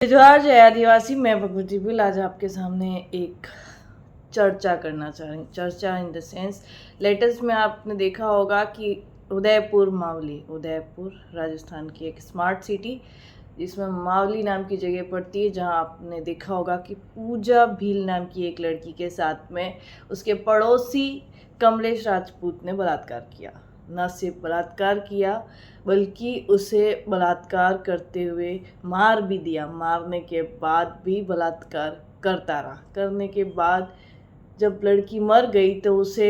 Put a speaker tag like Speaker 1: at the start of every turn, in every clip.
Speaker 1: जोहार जय आदिवासी। मैं भगवती बिल आज आपके सामने एक चर्चा करना चाह रही। चर्चा इन द सेंस लेटेस्ट में आपने देखा होगा कि उदयपुर राजस्थान की एक स्मार्ट सिटी जिसमें मावली नाम की जगह पड़ती है, जहां आपने देखा होगा कि पूजा भील नाम की एक लड़की के साथ में उसके पड़ोसी कमलेश राजपूत ने बलात्कार किया। न सिर्फ बलात्कार किया बल्कि उसे बलात्कार करते हुए मार भी दिया। मारने के बाद भी बलात्कार करता रहा। करने के बाद जब लड़की मर गई तो उसे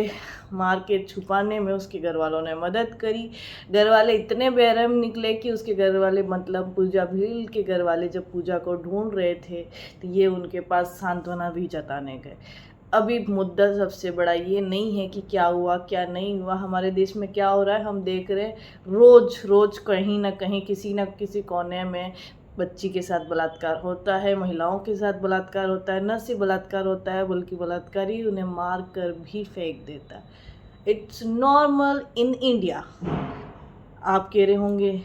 Speaker 1: मार के छुपाने में उसके घर वालों ने मदद करी। घर वाले इतने बेरहम निकले कि उसके घर वाले मतलब पूजा भील के घर वाले जब पूजा को ढूंढ रहे थे तो ये उनके पास सांत्वना भी जताने गए। अभी मुद्दा सबसे बड़ा ये नहीं है कि क्या हुआ क्या नहीं हुआ, हमारे देश में क्या हो रहा है हम देख रहे हैं। रोज रोज कहीं ना कहीं किसी न किसी कोने में बच्ची के साथ बलात्कार होता है, महिलाओं के साथ बलात्कार होता है। न सिर्फ बलात्कार होता है बल्कि बलात्कारी उन्हें मार कर भी फेंक देता है। It's normal in India. आप कह रहे होंगे,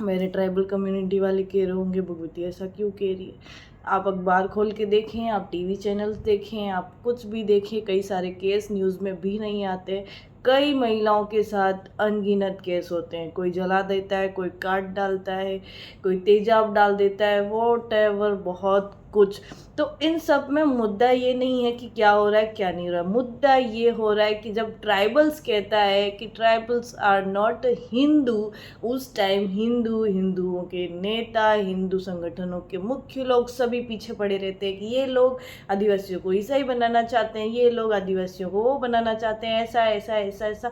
Speaker 1: मेरे ट्राइबल कम्युनिटी वाले कह रहे होंगे, भगवती ऐसा क्यों कह रही है। आप अखबार खोल के देखें, आप टीवी चैनल्स देखें, आप कुछ भी देखें, कई सारे केस न्यूज़ में भी नहीं आते। कई महिलाओं के साथ अनगिनत केस होते हैं। कोई जला देता है, कोई काट डालता है, कोई तेजाब डाल देता है, वॉटएवर बहुत कुछ। तो इन सब में मुद्दा ये नहीं है कि क्या हो रहा है क्या नहीं हो रहा है। मुद्दा ये हो रहा है कि जब ट्राइबल्स कहता है कि ट्राइबल्स आर नॉट हिंदू, उस टाइम हिंदुओं के नेता, हिंदू संगठनों के मुख्य लोग सभी पीछे पड़े रहते हैं कि ये लोग आदिवासियों को ईसाई बनाना चाहते हैं, ये लोग आदिवासियों को वो बनाना चाहते हैं, ऐसा ऐसा ऐसा ऐसा।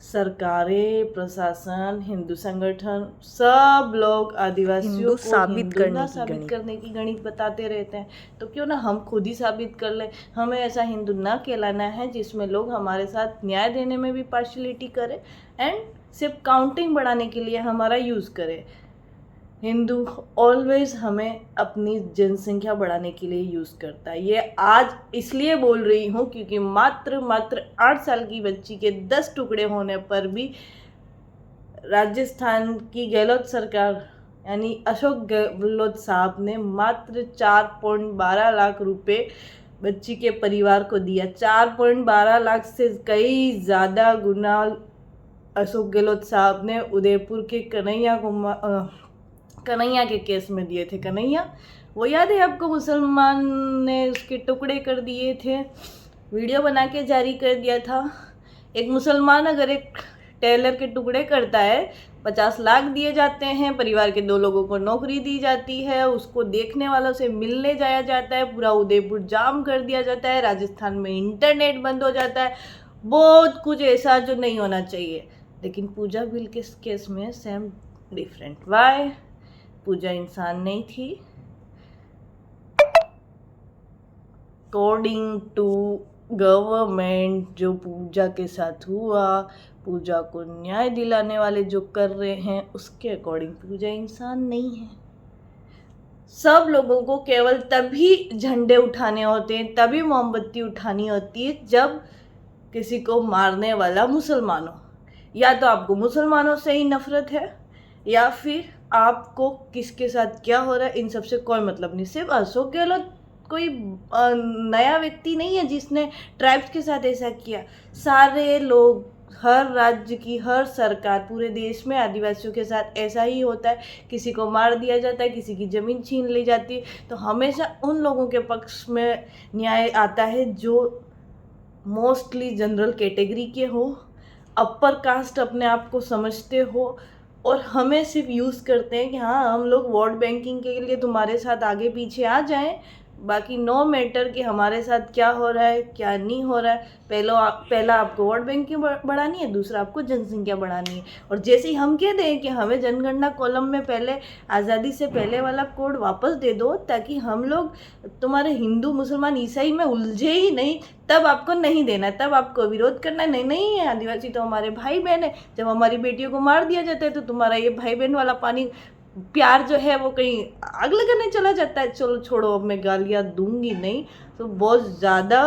Speaker 1: सरकारें, प्रशासन, हिंदू संगठन सब लोग आदिवासियों
Speaker 2: हिंदू
Speaker 1: को
Speaker 2: साबित
Speaker 1: हिंदू ना साबित करने की गणित बताते रहते हैं। तो क्यों ना हम खुद ही साबित कर लें। हमें ऐसा हिंदू ना कहलाना है जिसमें लोग हमारे साथ न्याय देने में भी पार्शलिटी करें एंड सिर्फ काउंटिंग बढ़ाने के लिए हमारा यूज़ करें। हिंदू ऑलवेज हमें अपनी जनसंख्या बढ़ाने के लिए यूज़ करता है। ये आज इसलिए बोल रही हूँ क्योंकि मात्र 8 साल की बच्ची के 10 टुकड़े होने पर भी राजस्थान की गहलोत सरकार यानी अशोक गहलोत साहब ने मात्र 4.12 लाख रुपए बच्ची के परिवार को दिया। 4.12 लाख से कई ज़्यादा गुना अशोक गहलोत साहब ने उदयपुर के कन्हैया के केस में दिए थे। कन्हैया, वो याद है आपको, मुसलमान ने उसके टुकड़े कर दिए थे, वीडियो बना के जारी कर दिया था। एक मुसलमान अगर एक टेलर के टुकड़े करता है, 50 लाख दिए जाते हैं, परिवार के 2 लोगों को नौकरी दी जाती है, उसको देखने वालों से मिलने जाया जाता है, पूरा उदयपुर जाम कर दिया जाता है, राजस्थान में इंटरनेट बंद हो जाता है, बहुत कुछ ऐसा जो नहीं होना चाहिए। लेकिन पूजा बिल के केस में सेम डिफरेंट। वाई? पूजा इंसान नहीं थी। अकॉर्डिंग टू गवर्नमेंट जो पूजा के साथ हुआ, पूजा को न्याय दिलाने वाले जो कर रहे हैं, उसके अकॉर्डिंग पूजा इंसान नहीं है। सब लोगों को केवल तभी झंडे उठाने होते हैं, तभी मोमबत्ती उठानी होती है जब किसी को मारने वाला मुसलमान हो। या तो आपको मुसलमानों से ही नफरत है या फिर आपको किसके साथ क्या हो रहा है इन सबसे कोई मतलब नहीं। सिर्फ अशोक गहलोत कोई नया व्यक्ति नहीं है जिसने ट्राइब्स के साथ ऐसा किया। सारे लोग, हर राज्य की हर सरकार, पूरे देश में आदिवासियों के साथ ऐसा ही होता है। किसी को मार दिया जाता है, किसी की ज़मीन छीन ली जाती है। तो हमेशा उन लोगों के पक्ष में न्याय आता है जो मोस्टली जनरल कैटेगरी के हो, अपर कास्ट अपने आप को समझते हो और हमें सिर्फ यूज़ करते हैं कि हाँ हम लोग वोट बैंकिंग के लिए तुम्हारे साथ आगे पीछे आ जाएं। बाकी नो मैटर कि हमारे साथ क्या हो रहा है क्या नहीं हो रहा है। पहला आपको वोट बैंकिंग बढ़ानी है, दूसरा आपको जनसंख्या बढ़ानी है। और जैसे ही हम कह दें कि हमें जनगणना कॉलम में पहले आज़ादी से पहले वाला कोड वापस दे दो ताकि हम लोग तुम्हारे हिंदू मुसलमान ईसाई में उलझे ही नहीं, तब आपको नहीं देना, तब आपको विरोध करना है। नहीं नहीं है, आदिवासी तो हमारे भाई बहन है। जब हमारी बेटियों को मार दिया जाता है तो तुम्हारा ये भाई बहन वाला पानी प्यार जो है वो कहीं आग लगाने चला जाता है। चलो छोड़ो, अब मैं गालियाँ दूंगी नहीं। तो बहुत ज़्यादा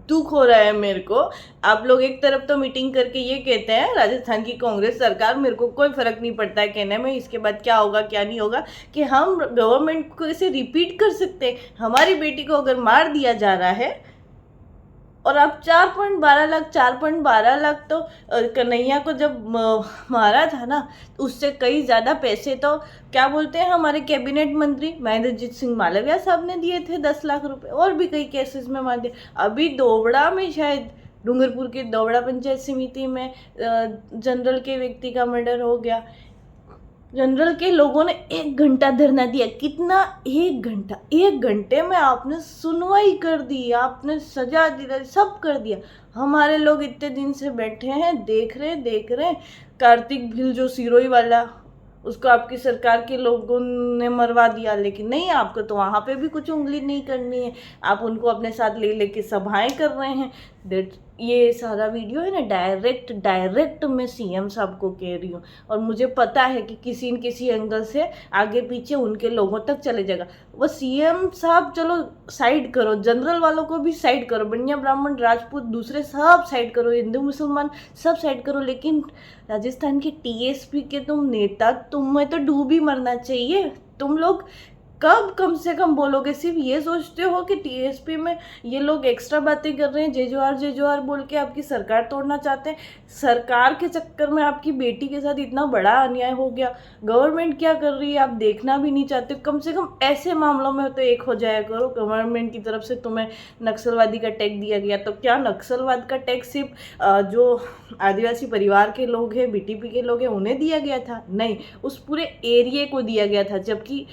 Speaker 1: दुख हो रहा है मेरे को। आप लोग एक तरफ तो मीटिंग करके ये कहते हैं राजस्थान की कांग्रेस सरकार, मेरे को कोई फर्क नहीं पड़ता है कहने में इसके बाद क्या होगा क्या नहीं होगा, कि हम गवर्नमेंट को इसे रिपीट कर सकते हैं। हमारी बेटी को अगर मार दिया जा रहा है और आप 4.12 लाख तो कन्हैया को जब मारा था ना, उससे कई ज़्यादा पैसे तो क्या बोलते हैं हमारे कैबिनेट मंत्री महेंद्रजीत सिंह मालविया साहब ने दिए थे, 10 लाख रुपए, और भी कई केसेस में मार दिए। अभी दोबड़ा में शायद डूंगरपुर के दोबड़ा पंचायत समिति में जनरल के व्यक्ति का मर्डर हो गया। जनरल के लोगों ने 1 घंटा धरना दिया। कितना? 1 घंटा। 1 घंटे में आपने सुनवाई कर दी, आपने सजा दी, सब कर दिया। हमारे लोग इतने दिन से बैठे हैं, देख रहे। कार्तिक भील जो सिरोही वाला, उसको आपकी सरकार के लोगों ने मरवा दिया, लेकिन नहीं, आपको तो वहाँ पे भी कुछ उंगली नहीं करनी है। आप उनको अपने साथ ले लेके सभाएं कर रहे हैं। ये सारा वीडियो है ना, डायरेक्ट मैं सीएम साहब को कह रही हूँ, और मुझे पता है कि किसी न किसी एंगल से आगे पीछे उनके लोगों तक चले जाएगा। वो सीएम साहब चलो साइड करो, जनरल वालों को भी साइड करो, बनिया ब्राह्मण राजपूत दूसरे सब साइड करो, हिंदू मुसलमान सब साइड करो, लेकिन राजस्थान के टीएसपी के तुम नेता, तुम्हें तो डूब ही मरना चाहिए। तुम लोग कब कम से कम बोलोगे? सिर्फ ये सोचते हो कि टीएसपी में ये लोग एक्स्ट्रा बातें कर रहे हैं, जय जोहार बोल के आपकी सरकार तोड़ना चाहते हैं। सरकार के चक्कर में आपकी बेटी के साथ इतना बड़ा अन्याय हो गया। गवर्नमेंट क्या कर रही है आप देखना भी नहीं चाहते। कम से कम ऐसे मामलों में तो एक हो जाया करो। गवर्नमेंट की तरफ से तुम्हें नक्सलवादी का टैग दिया गया, तो क्या नक्सलवाद का टैग सिर्फ जो आदिवासी परिवार के लोग हैं, बीटीपी के लोग हैं, उन्हें दिया गया था? नहीं, उस पूरे एरिया को दिया गया था। जबकि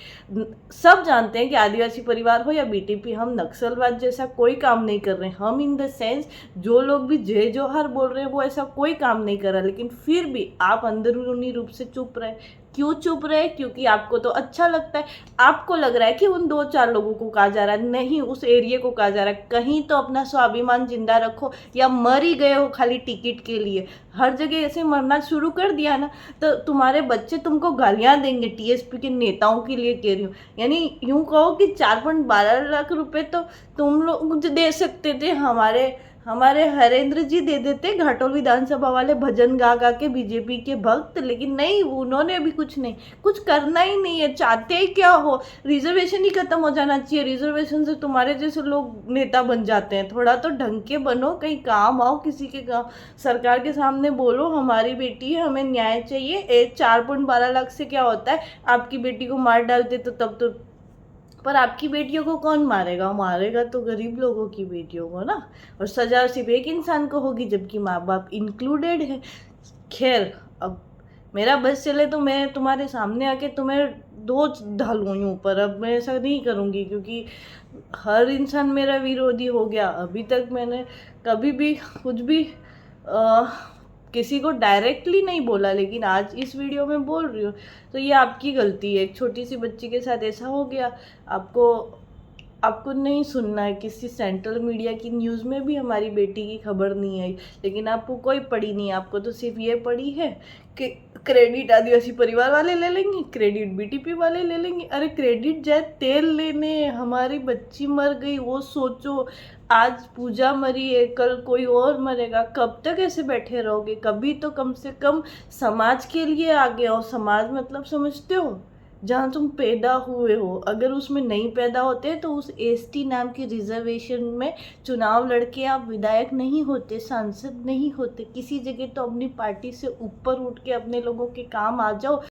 Speaker 1: सब जानते हैं कि आदिवासी परिवार हो या बीटीपी, हम नक्सलवाद जैसा कोई काम नहीं कर रहे हैं। हम इन द सेंस जो लोग भी जय जोहार बोल रहे हैं वो ऐसा कोई काम नहीं कर रहा, लेकिन फिर भी आप अंदरूनी रूप से चुप रहे। क्यों चुप रहे? क्योंकि आपको तो अच्छा लगता है। आपको लग रहा है कि उन 2-4 लोगों को कहा जा रहा है, नहीं, उस एरिया को कहा जा रहा है। कहीं तो अपना स्वाभिमान जिंदा रखो, या मर ही गए हो खाली टिकट के लिए। हर जगह ऐसे मरना शुरू कर दिया ना, तो तुम्हारे बच्चे तुमको गालियां देंगे। टीएसपी के नेताओं के लिए कह रही हूँ, यानी यूं कहो कि 4.12 लाख रुपए तो तुम लोग दे सकते थे, हमारे हरेंद्र जी दे देते, घाटोल विधानसभा वाले भजन गा गा के बीजेपी के भक्त, लेकिन नहीं, उन्होंने भी कुछ करना ही नहीं है। चाहते ही क्या हो? रिजर्वेशन ही खत्म हो जाना चाहिए। रिजर्वेशन से तुम्हारे जैसे लोग नेता बन जाते हैं। थोड़ा तो ढंग के बनो, कहीं काम आओ, किसी के काम, सरकार के सामने बोलो हमारी बेटी है, हमें न्याय चाहिए। 4.12 लाख से क्या होता है? आपकी बेटी को मार डालते तो तब तो, पर आपकी बेटियों को कौन मारेगा तो गरीब लोगों की बेटियों को ना, और सजा सिर्फ एक इंसान को होगी, जबकि माँ बाप इंक्लूडेड है। खैर, अब मेरा बस चले तो मैं तुम्हारे सामने आके तुम्हें दो ढालूँ ऊपर। अब मैं ऐसा नहीं करूँगी, क्योंकि हर इंसान मेरा विरोधी हो गया। अभी तक मैंने कभी भी कुछ भी किसी को डायरेक्टली नहीं बोला, लेकिन आज इस वीडियो में बोल रही हूँ, तो ये आपकी गलती है। एक छोटी सी बच्ची के साथ ऐसा हो गया। आपको नहीं सुनना है। किसी सेंट्रल मीडिया की न्यूज़ में भी हमारी बेटी की खबर नहीं आई, लेकिन आपको कोई पड़ी नहीं। आपको तो सिर्फ ये पड़ी है कि क्रेडिट आदिवासी परिवार वाले ले लेंगे, क्रेडिट बीटीपी वाले ले लेंगे। अरे क्रेडिट जाए तेल लेने, हमारी बच्ची मर गई वो सोचो। आज पूजा मरी है, कल कोई और मरेगा। कब तक ऐसे बैठे रहोगे? कभी तो कम से कम समाज के लिए आगे आओ। समाज मतलब समझते हो? जहाँ तुम पैदा हुए हो, अगर उसमें नहीं पैदा होते तो उस एसटी नाम की रिजर्वेशन में चुनाव लड़के आप विधायक नहीं होते, सांसद नहीं होते। किसी जगह तो अपनी पार्टी से ऊपर उठ के अपने लोगों के काम आ जाओ।